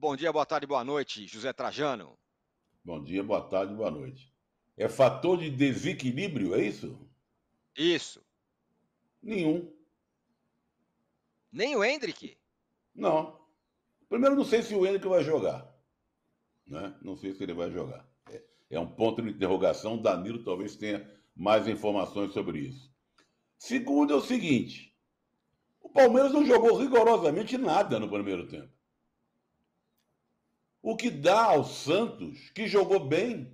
bom dia, boa tarde, boa noite, José Trajano. Bom dia, boa tarde, boa noite. É fator de desequilíbrio, é isso? Isso. Nenhum. Nem o Hendrick? Não. Primeiro, não sei se o Henrique vai jogar. Né? Não sei se ele vai jogar. É um ponto de interrogação. O Danilo talvez tenha mais informações sobre isso. Segundo é o seguinte: o Palmeiras não jogou rigorosamente nada no primeiro tempo. O que dá ao Santos, que jogou bem.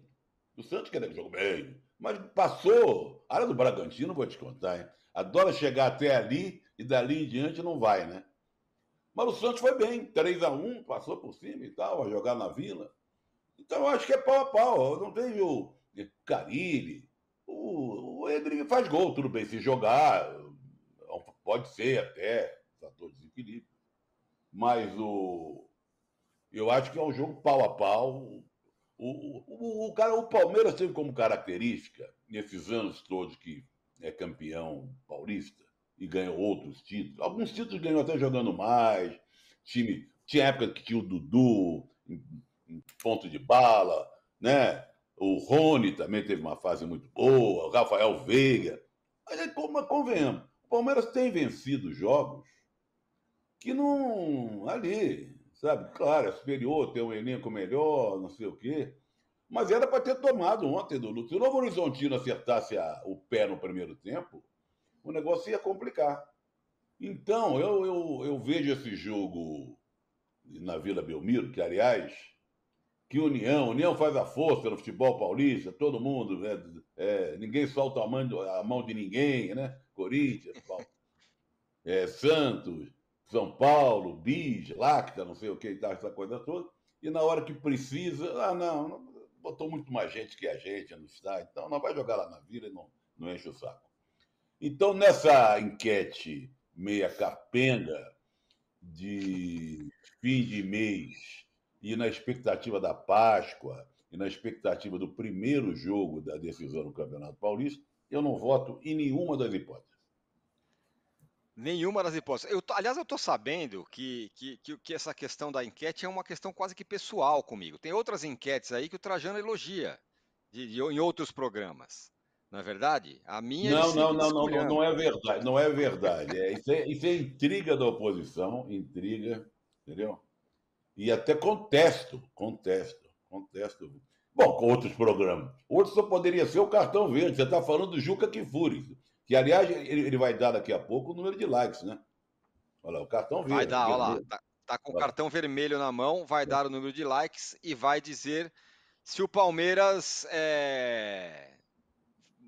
O Santos que jogou bem, mas passou. A área do Bragantino, vou te contar, hein? Adora chegar até ali e dali em diante não vai, né? Mas o Santos foi bem, 3-1, passou por cima e tal, a jogar na Vila. Então eu acho que é pau a pau. Não tem o Carille. O Edric faz gol, tudo bem. Se jogar, pode ser até fator de desequilíbrio. Mas eu acho que é um jogo pau a pau. O Palmeiras teve como característica, nesses anos todos que é campeão paulista e ganhou outros títulos. Alguns títulos ganhou até jogando mais. Tinha época que tinha o Dudu em ponto de bala, né? O Rony também teve uma fase muito boa, o Rafael Veiga. Mas como convenhamos, o Palmeiras tem vencido jogos que não. Ali, sabe? Claro, é superior, tem um elenco melhor, não sei o quê. Mas era para ter tomado ontem, Dudu. Se o Novo Horizontino acertasse o pé no primeiro tempo, o negócio ia complicar. Então, eu vejo esse jogo na Vila Belmiro, que, aliás, que União faz a força no futebol paulista, todo mundo, né? Ninguém solta a mão de ninguém, né? Corinthians, Santos, São Paulo, Bis, Lacta, não sei o que e tal, essa coisa toda. E na hora que precisa, não, botou muito mais gente que a gente no estádio, então não vai jogar lá na Vila e não enche o saco. Então, nessa enquete meia capenga de fim de mês e na expectativa da Páscoa e na expectativa do primeiro jogo da decisão do Campeonato Paulista, eu não voto em nenhuma das hipóteses. Nenhuma das hipóteses. Aliás, eu estou sabendo que essa questão da enquete é uma questão quase que pessoal comigo. Tem outras enquetes aí que o Trajano elogia em outros programas. Não é verdade? A minha ele sempre Não desculhamba. é verdade, não é verdade. Isso é intriga da oposição, intriga, entendeu? E até contesto. Bom, com outros programas. Outro só poderia ser o cartão verde. Você está falando do Juca Kfouri, que, aliás, ele vai dar daqui a pouco o número de likes, né? Olha lá, o cartão Vai verde, dar, olha lá, vermelho. tá com o Olha lá. cartão vermelho na mão, vai dar o número de likes e vai dizer se o Palmeiras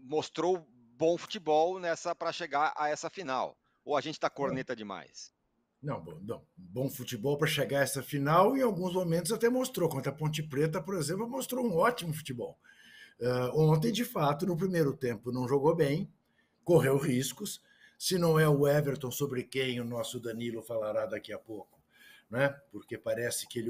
mostrou bom futebol nessa para chegar a essa final. Ou a gente está corneta demais? Não, bom futebol para chegar a essa final, em alguns momentos até mostrou. Contra a Ponte Preta, por exemplo, mostrou um ótimo futebol. Ontem, de fato, no primeiro tempo, não jogou bem, correu riscos. Se não é o Everton, sobre quem o nosso Danilo falará daqui a pouco, né? Porque parece que ele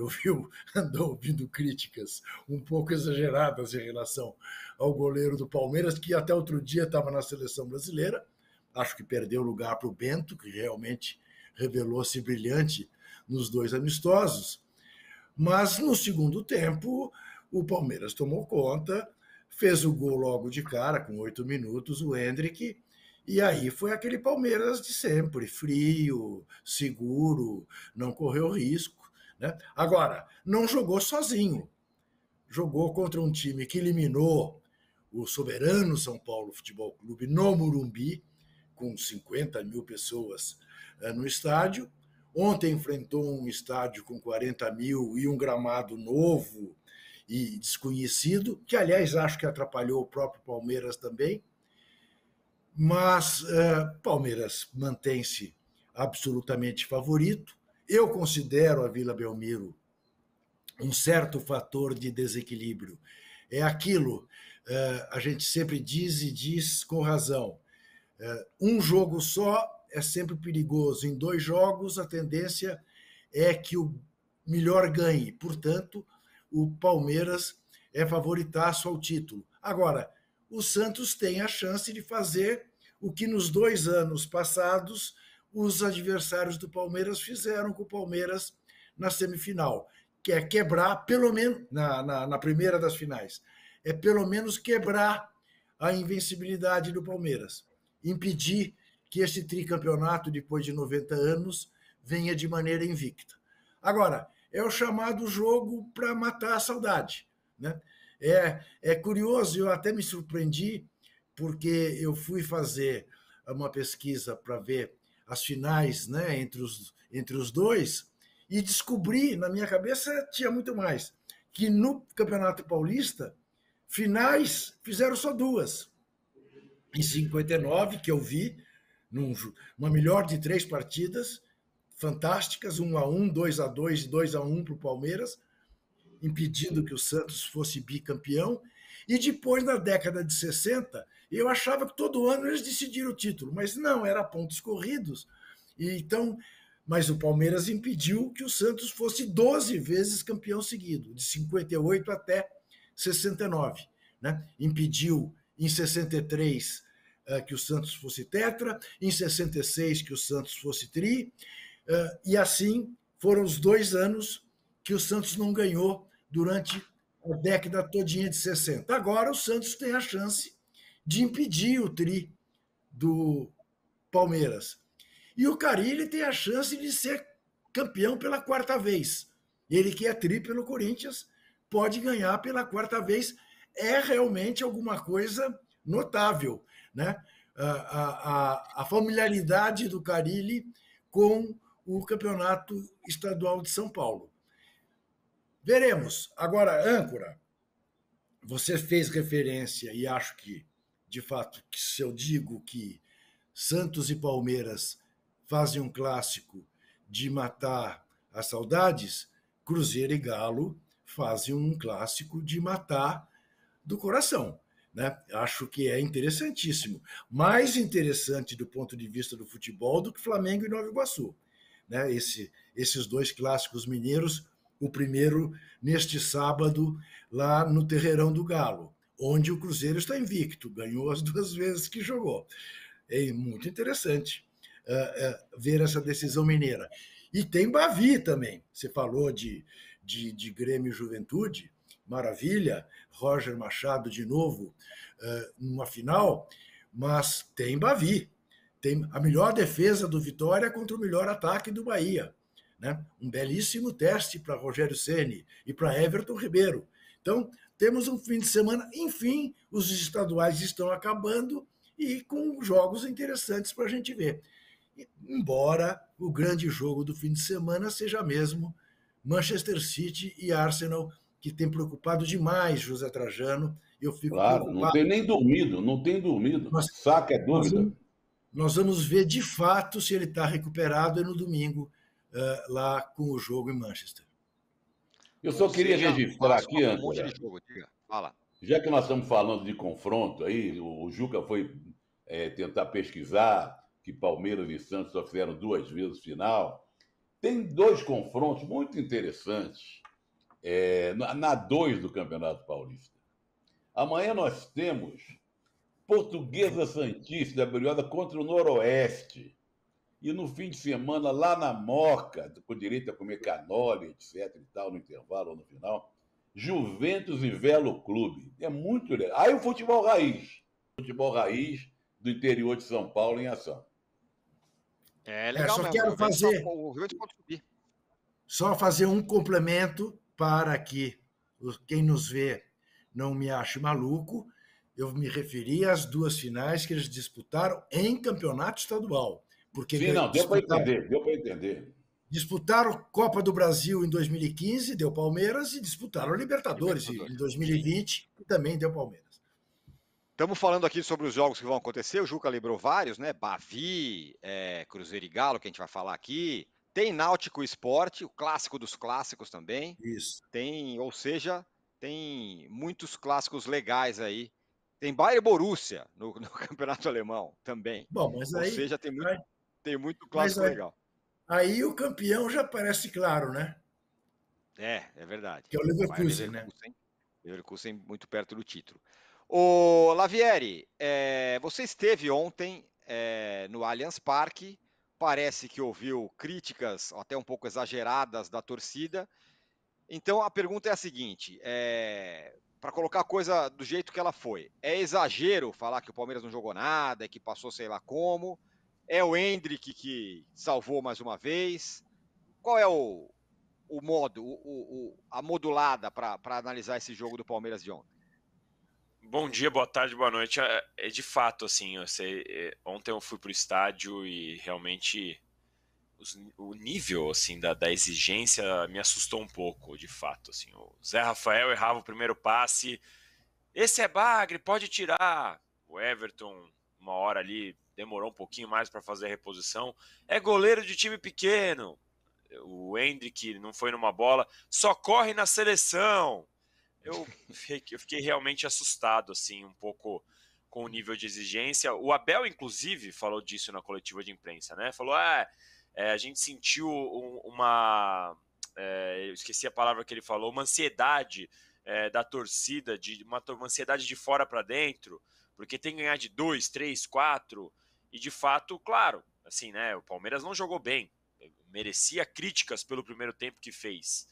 andou ouvindo críticas um pouco exageradas em relação ao goleiro do Palmeiras, que até outro dia estava na seleção brasileira. Acho que perdeu lugar para o Bento, que realmente revelou-se brilhante nos dois amistosos. Mas no segundo tempo, o Palmeiras tomou conta, fez o gol logo de cara, com 8 minutos, o Hendrick, e aí foi aquele Palmeiras de sempre, frio, seguro, não correu risco. Né? Agora, não jogou sozinho. Jogou contra um time que eliminou o soberano São Paulo Futebol Clube no Morumbi, com 50 mil pessoas no estádio. Ontem enfrentou um estádio com 40 mil e um gramado novo e desconhecido, que, aliás, acho que atrapalhou o próprio Palmeiras também. Mas Palmeiras mantém-se absolutamente favorito. Eu considero a Vila Belmiro um certo fator de desequilíbrio. É aquilo, a gente sempre diz e diz com razão, um jogo só é sempre perigoso. Em 2 jogos, a tendência é que o melhor ganhe. Portanto, o Palmeiras é favoritaço ao título. Agora, o Santos tem a chance de fazer o que nos 2 anos passados os adversários do Palmeiras fizeram com o Palmeiras na semifinal, que é quebrar, pelo menos, na primeira das finais, é pelo menos quebrar a invencibilidade do Palmeiras, impedir que esse tricampeonato, depois de 90 anos, venha de maneira invicta. Agora, é o chamado jogo para matar a saudade, né? É curioso, eu até me surpreendi, porque eu fui fazer uma pesquisa para ver as finais, né, entre os dois, e descobri, na minha cabeça tinha muito mais, que no Campeonato Paulista, finais fizeram só duas. Em 59, que eu vi, uma melhor de 3 partidas, fantásticas, 1-1, 2-2 e 2-1 para o Palmeiras, impedindo que o Santos fosse bicampeão. E depois, na década de 60, eu achava que todo ano eles decidiram o título, mas não, era pontos corridos. E então, mas o Palmeiras impediu que o Santos fosse 12 vezes campeão seguido, de 58 até 69. Né? Impediu em 63 que o Santos fosse tetra, em 66 que o Santos fosse tri, e assim foram os 2 anos que o Santos não ganhou durante a década todinha de 60. Agora o Santos tem a chance de impedir o tri do Palmeiras. E o Carille tem a chance de ser campeão pela 4ª vez. Ele que é tri pelo Corinthians pode ganhar pela 4ª vez. É realmente alguma coisa notável, né? A familiaridade do Carille com o Campeonato Estadual de São Paulo. Veremos. Agora, âncora, você fez referência, e acho que, de fato, que se eu digo que Santos e Palmeiras fazem um clássico de matar as saudades, Cruzeiro e Galo fazem um clássico de matar do coração. Né? Acho que é interessantíssimo. Mais interessante do ponto de vista do futebol do que Flamengo e Nova Iguaçu. Né? Esses 2 clássicos mineiros, o primeiro neste sábado, lá no Terreirão do Galo, onde o Cruzeiro está invicto, ganhou as 2 vezes que jogou. É muito interessante ver essa decisão mineira. E tem Bavi também. Você falou de Grêmio e Juventude, maravilha, Roger Machado de novo numa final, mas tem Bavi. Tem a melhor defesa do Vitória contra o melhor ataque do Bahia. Né? Um belíssimo teste para Rogério Ceni e para Everton Ribeiro. Então, temos um fim de semana, enfim, os estaduais estão acabando e com jogos interessantes para a gente ver. Embora o grande jogo do fim de semana seja mesmo Manchester City e Arsenal, que tem preocupado demais José Trajano. Eu fico Claro, preocupado. não tem nem dormido, não tem dormido. Saca é dúvida. Nós vamos ver de fato se ele está recuperado no domingo, lá com o jogo em Manchester. Eu só queria registrar aqui, âncora, Fala. Já que nós estamos falando de confronto aí, o Juca foi tentar pesquisar que Palmeiras e Santos só fizeram 2 vezes final. Tem 2 confrontos muito interessantes na 2 do Campeonato Paulista. Amanhã nós temos Portuguesa Santista, brigada contra o Noroeste. E no fim de semana, lá na Moca, com direito a comer canole, etc. e tal, no intervalo ou no final, Juventus e Velo Clube. É muito legal. Aí o futebol raiz do interior de São Paulo em ação. É legal só mesmo. Quero fazer, subir. Só fazer um complemento para que quem nos vê não me ache maluco. Eu me referi às 2 finais que eles disputaram em campeonato estadual. Porque sim, não, deu para entender. Disputaram Copa do Brasil em 2015, deu Palmeiras, e disputaram Libertadores em 2020, e também deu Palmeiras. Estamos falando aqui sobre os jogos que vão acontecer. O Juca lembrou vários, né? Bavi, Cruzeiro e Galo, que a gente vai falar aqui. Tem Náutico Esporte, o clássico dos clássicos também. Isso. Ou seja, tem muitos clássicos legais aí. Tem Bayern e Borussia no Campeonato Alemão também. Bom, mas aí, ou seja, tem muito clássico legal. Aí o campeão já parece claro, né? É verdade. Que é o Leverkusen, né? Leverkusen muito perto do título. Ô, Lavieri, você esteve ontem no Allianz Parque, parece que ouviu críticas até um pouco exageradas da torcida, Então a pergunta é a seguinte: para colocar a coisa do jeito que ela foi, é exagero falar que o Palmeiras não jogou nada, que passou sei lá como? É o Endrick que salvou mais uma vez? Qual é o modo, a modulada para analisar esse jogo do Palmeiras de ontem? Bom dia, boa tarde, boa noite. É de fato, assim, ontem eu fui pro estádio e realmente o nível, assim, da exigência me assustou um pouco, de fato, assim. O Zé Rafael errava o primeiro passe, esse é bagre, pode tirar. O Everton, uma hora ali, demorou um pouquinho mais para fazer a reposição. É goleiro de time pequeno. O Endrick não foi numa bola, só corre na seleção. Eu fiquei realmente assustado, assim, um pouco com o nível de exigência. O Abel, inclusive, falou disso na coletiva de imprensa, né? Falou, a gente sentiu eu esqueci a palavra que ele falou, uma ansiedade da torcida, uma ansiedade de fora para dentro, porque tem que ganhar de 2, 3, 4, e de fato, claro, assim, né? O Palmeiras não jogou bem, merecia críticas pelo primeiro tempo que fez.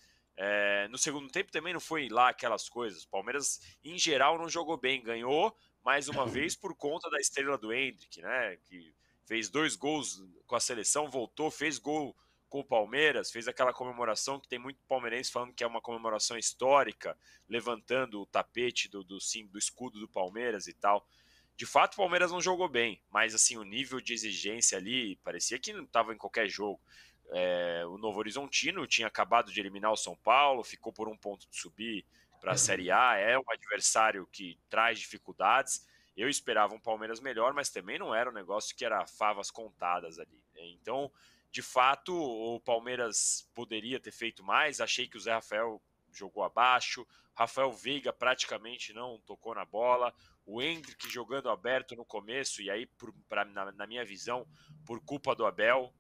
No segundo tempo também não foi lá aquelas coisas. O Palmeiras, em geral, não jogou bem. Ganhou, mais uma vez, por conta da estrela do Endrick, né? Que fez 2 gols com a seleção, voltou, fez gol com o Palmeiras, fez aquela comemoração que tem muito palmeirense falando que é uma comemoração histórica, levantando o tapete do escudo do Palmeiras e tal. De fato, o Palmeiras não jogou bem, mas assim, o nível de exigência ali parecia que não estava em qualquer jogo. O Novo Horizontino tinha acabado de eliminar o São Paulo, ficou por um ponto de subir para a Série A, é um adversário que traz dificuldades. Eu esperava um Palmeiras melhor, mas também não era um negócio que era favas contadas ali. Então, de fato, o Palmeiras poderia ter feito mais. Achei que o Zé Rafael jogou abaixo, Rafael Veiga praticamente não tocou na bola, o Endrick jogando aberto no começo, e aí, na minha visão, por culpa do Abel.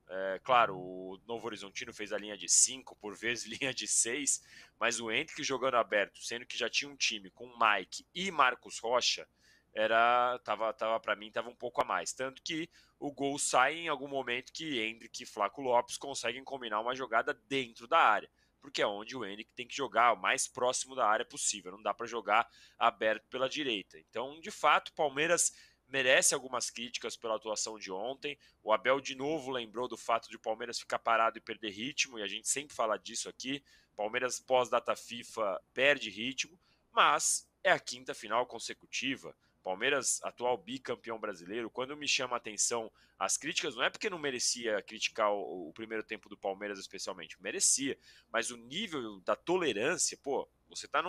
Claro, o Novo Horizontino fez a linha de 5, por vezes linha de 6, mas o Endrick jogando aberto, sendo que já tinha um time com Mike e Marcos Rocha, para mim tava um pouco a mais, tanto que o gol sai em algum momento que Endrick e Flaco Lopes conseguem combinar uma jogada dentro da área, porque é onde o Endrick tem que jogar o mais próximo da área possível, não dá para jogar aberto pela direita. Então, de fato, o Palmeiras merece algumas críticas pela atuação de ontem. O Abel de novo lembrou do fato de o Palmeiras ficar parado e perder ritmo, e a gente sempre fala disso aqui. Palmeiras pós-data FIFA perde ritmo, mas é a quinta final consecutiva. Palmeiras, atual bicampeão brasileiro. Quando me chama a atenção as críticas, não é porque não merecia criticar o primeiro tempo do Palmeiras especialmente, merecia, mas o nível da tolerância, pô, você tá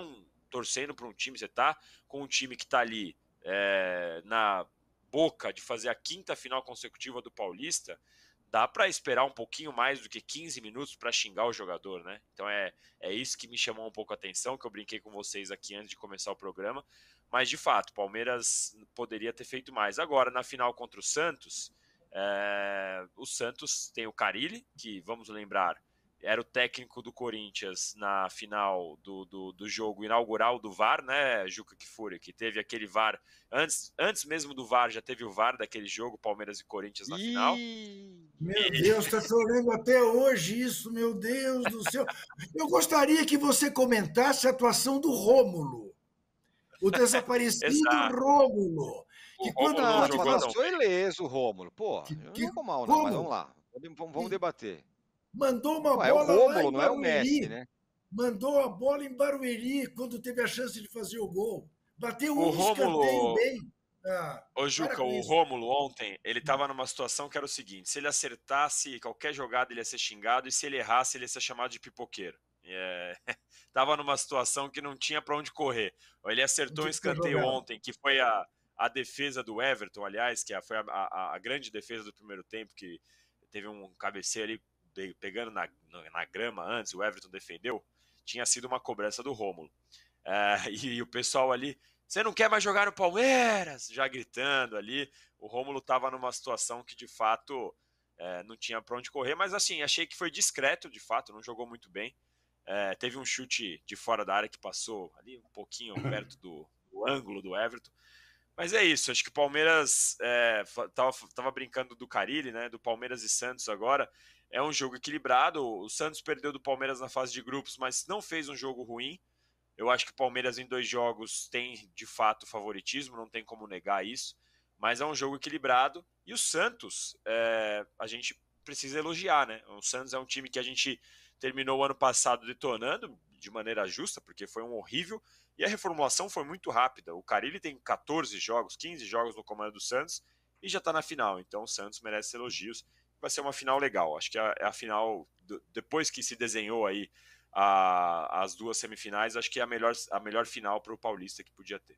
torcendo para um time, você tá com um time que tá ali na boca de fazer a quinta final consecutiva do Paulista, dá para esperar um pouquinho mais do que 15 minutos para xingar o jogador, né? Então é isso que me chamou um pouco a atenção, que eu brinquei com vocês aqui antes de começar o programa, mas de fato, o Palmeiras poderia ter feito mais. Agora, na final contra o Santos tem o Carille, que vamos lembrar, era o técnico do Corinthians na final do jogo inaugural do VAR, né, Juca Kfouri, que teve aquele VAR, antes mesmo do VAR, já teve o VAR daquele jogo, Palmeiras e Corinthians na final. Meu Deus, está chorando até hoje isso, meu Deus do céu. Eu gostaria que você comentasse a atuação do Rômulo, o desaparecido Rômulo, O que Rômulo quando não pode jogou tão Passou ileso o Rômulo. Pô, não jogou mal não, mas vamos como lá. Vamos debater. mandou uma É o bola lá Rômulo, em não é o Messi, Barueri, né? mandou a bola em Barueri quando teve a chance de fazer o gol. Bateu O um escanteio Rômulo, bem. Ah, ô para Juca, com o isso. Rômulo ontem, ele estava numa situação que era o seguinte, se ele acertasse qualquer jogada ele ia ser xingado, e se ele errasse ele ia ser chamado de pipoqueiro. Tava numa situação que não tinha para onde correr. Ele Não acertou um tinha que ter escanteio jogado. ontem, que foi a defesa do Everton, aliás, que foi a grande defesa do primeiro tempo, que teve um cabeceio ali pegando na grama antes, o Everton defendeu, tinha sido uma cobrança do Rômulo. E o pessoal ali, você não quer mais jogar no Palmeiras? Já gritando ali. O Rômulo estava numa situação que de fato não tinha para onde correr, mas assim, achei que foi discreto, de fato, não jogou muito bem. Teve um chute de fora da área que passou ali um pouquinho perto do ângulo do Everton. Mas é isso, acho que o Palmeiras tava brincando do Carille, né? Do Palmeiras e Santos agora. É um jogo equilibrado. O Santos perdeu do Palmeiras na fase de grupos, mas não fez um jogo ruim. Eu acho que o Palmeiras em 2 jogos tem de fato favoritismo, não tem como negar isso. Mas é um jogo equilibrado. E o Santos, a gente precisa elogiar, né? O Santos é um time que a gente terminou o ano passado detonando de maneira justa, porque foi um horrível. E a reformulação foi muito rápida. O Carille tem 14 jogos, 15 jogos no comando do Santos e já está na final. Então o Santos merece elogios. Vai ser uma final legal. Acho que é a final, depois que se desenhou aí as 2 semifinais, acho que é a melhor final para o Paulista que podia ter.